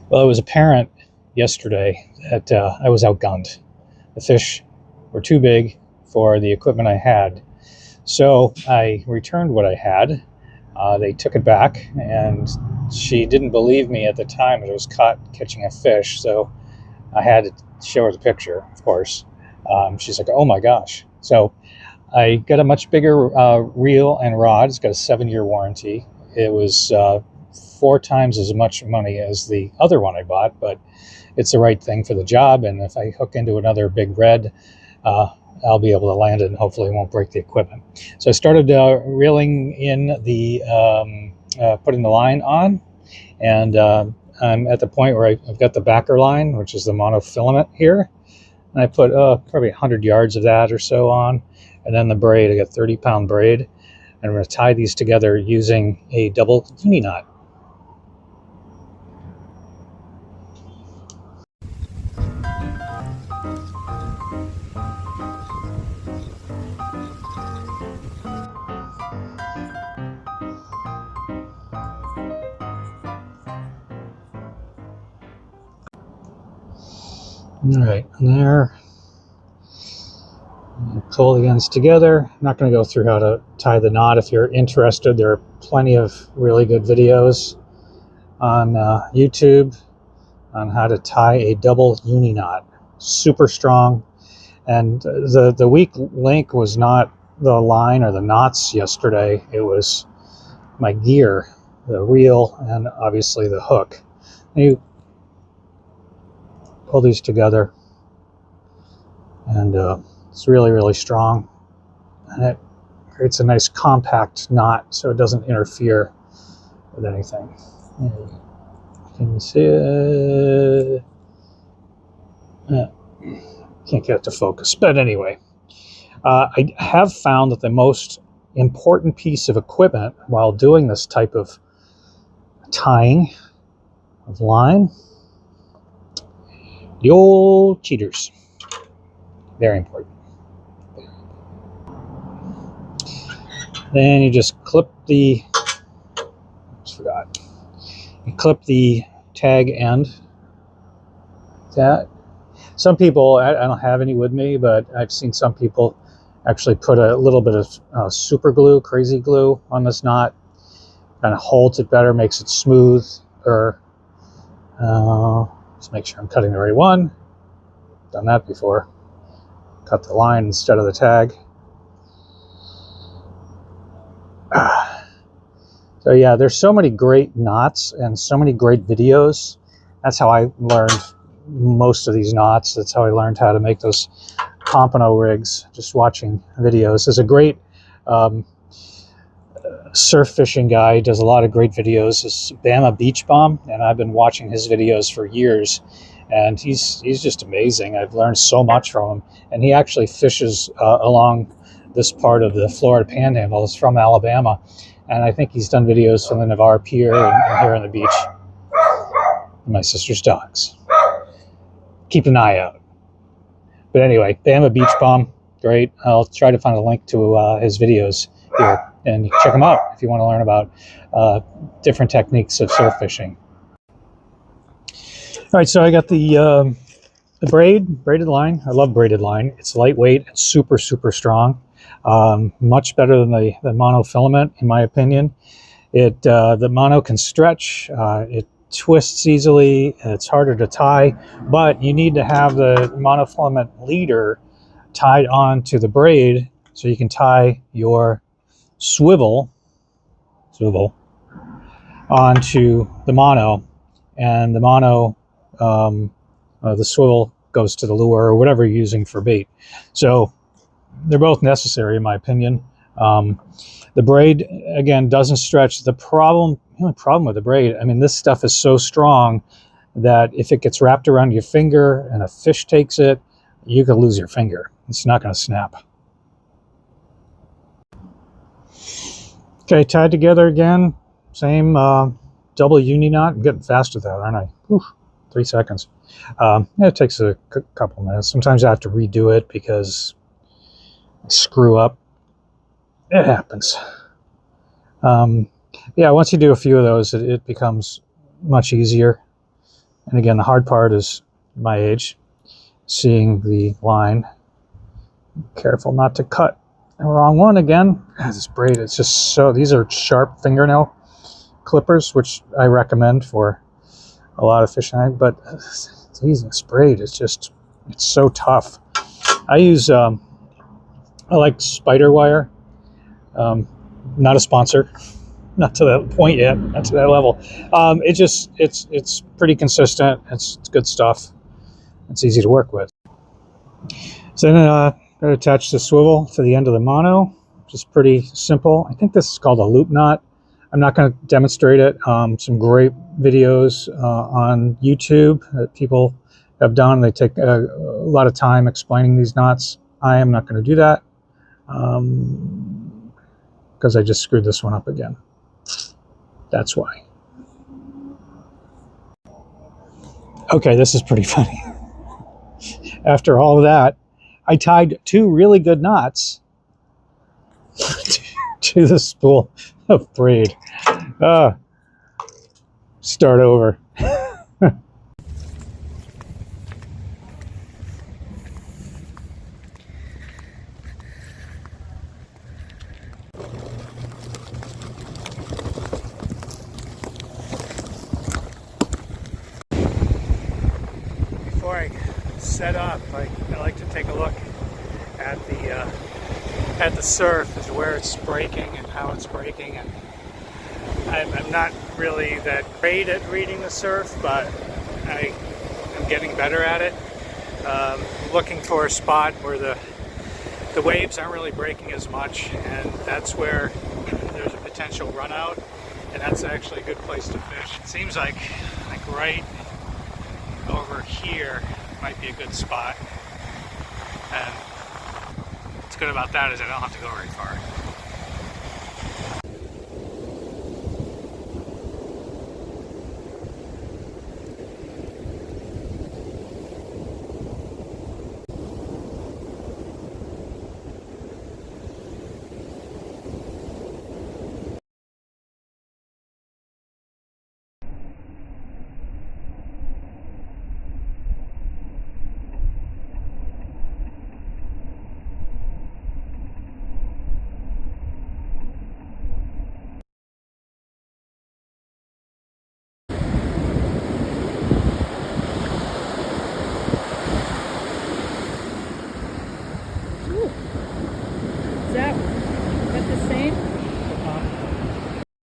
Well, it was apparent yesterday that I was outgunned. The fish were too big for the equipment I had. So I returned what I had. They took it back, and she didn't believe me at the time that I was caught catching a fish. So I had to show her the picture, of course. She's like, oh my gosh. So I got a much bigger reel and rod. It's got a 7-year warranty. It was 4 times as much money as the other one I bought, but it's the right thing for the job. And if I hook into another big red, I'll be able to land it and hopefully it won't break the equipment. So I started reeling in the, putting the line on, and I'm at the point where I've got the backer line, which is the monofilament here. And I put probably 100 yards of that or so on. And then the braid, I got 30-pound braid. And I'm going to tie these together using a double uni knot. All right, and there. Pull the ends together. I'm not going to go through how to tie the knot. If you're interested, there are plenty of really good videos on YouTube on how to tie a double uni knot. Super strong. And the weak link was not the line or the knots yesterday. It was my gear, the reel, and obviously the hook. And you pull these together, and it's really, really strong, and it creates a nice compact knot so it doesn't interfere with anything. Can you see it? Can't get it to focus, but anyway, I have found that the most important piece of equipment while doing this type of tying of line, the old cheaters. Very important. Then you just clip the, you clip the tag end. That. Some people, I don't have any with me, but I've seen some people actually put a little bit of super glue, crazy glue on this knot. Kind of holds it better, makes it smooth. Just make sure I'm cutting the right one. Done that before. Cut the line instead of the tag. So yeah, there's so many great knots and so many great videos. That's how I learned most of these knots. That's how I learned how to make those pompano rigs, just watching videos. There's a great surf fishing guy. He does a lot of great videos. It's Bama Beach Bomb, and I've been watching his videos for years. And he's just amazing. I've learned so much from him. And he actually fishes along this part of the Florida Panhandle. It's from Alabama. And I think he's done videos from the Navarre Pier and here on the beach. And my sister's dogs. Keep an eye out. But anyway, Bama Beach Bomb, great. I'll try to find a link to his videos here. And check them out if you want to learn about different techniques of surf fishing. All right, so I got the braided line. I love braided line. It's lightweight and super, super strong. Much better than the monofilament, in my opinion. The mono can stretch. It twists easily. It's harder to tie, but you need to have the monofilament leader tied onto the braid so you can tie your swivel onto the mono, and the mono, the swivel goes to the lure or whatever you're using for bait. So they're both necessary, in my opinion. The braid, again, doesn't stretch. The only problem with the braid, I mean, this stuff is so strong that if it gets wrapped around your finger and a fish takes it, you could lose your finger. It's not going to snap. Okay, tied together again. Same double uni knot. I'm getting fast with that, aren't I? Whew, 3 seconds. It takes a couple minutes. Sometimes I have to redo it because I screw up. It happens. Yeah, once you do a few of those, it becomes much easier. And again, the hard part is my age, seeing the line. Careful not to cut the wrong one again. This braid, it's just so, these are sharp fingernail clippers, which I recommend for a lot of fishing, but using this braid is just, it's so tough. I use, I like spider wire. Not a sponsor, not to that point yet, not to that level. It's pretty consistent. It's good stuff. It's easy to work with. So then I'm going to attach the swivel to the end of the mono, which is pretty simple. I think this is called a loop knot. I'm not going to demonstrate it. Some great videos on YouTube that people have done. They take a lot of time explaining these knots. I am not going to do that because I just screwed this one up again. That's why. Okay, this is pretty funny. After all of that, I tied 2 really good knots to the spool of braid. Start over. Before I set up, I like to take a look at the surf, as to where it's breaking and how it's breaking. And I'm not really that great at reading the surf, but I am getting better at it. Looking for a spot where the waves aren't really breaking as much, and that's where there's a potential run out, and that's actually a good place to fish. It seems like right over here might be a good spot, and what's good about that is I don't have to go very far.